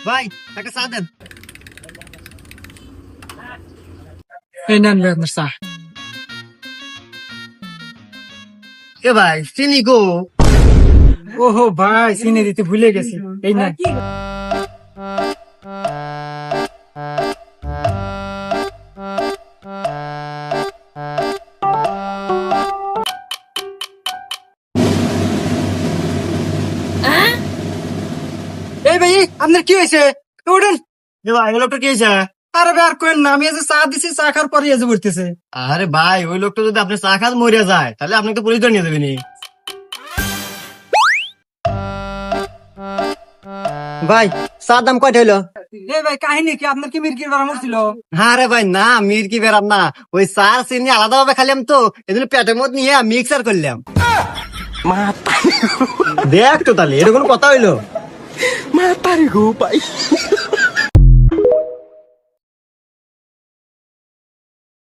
ভাই একটা চা দেন। এই নেন ভাই আপনার চা। এ ভাই চিনি গো। ওহো ভাই, চিনি দিতে ভুলে গেছি। এই নেন। এই ভাই, আপনার কি হয়েছে? উঠেন। এ ভাই ওই লোকটা কি হয়েছে? আরে ভাই আর কোয়েন না, আমি চা দিছি, চা খাওয়ার পরে এসে পড়তেছে। আরে ভাই ওই লোকটা যদি আপনি চা খান মরে যায় তাহলে আপনাকে তো পুলিশ ধরে নিয়ে যাবেনি। ভাই চার দাম কয়টা হইলো? এই ভাই কাহিনী কি? আপনার কি মির্গির বাড়ানো ছিল? আরে ভাই না, মির কি বেরাম না, ওই চার চিনি আলাদা ভাবে খাইলাম তো এজন্য পেটের মধ্যে নিয়ে মিক্সার করলাম। দেখ তো তাহলে এরকম কথা হইলো। Matarí, go, pai.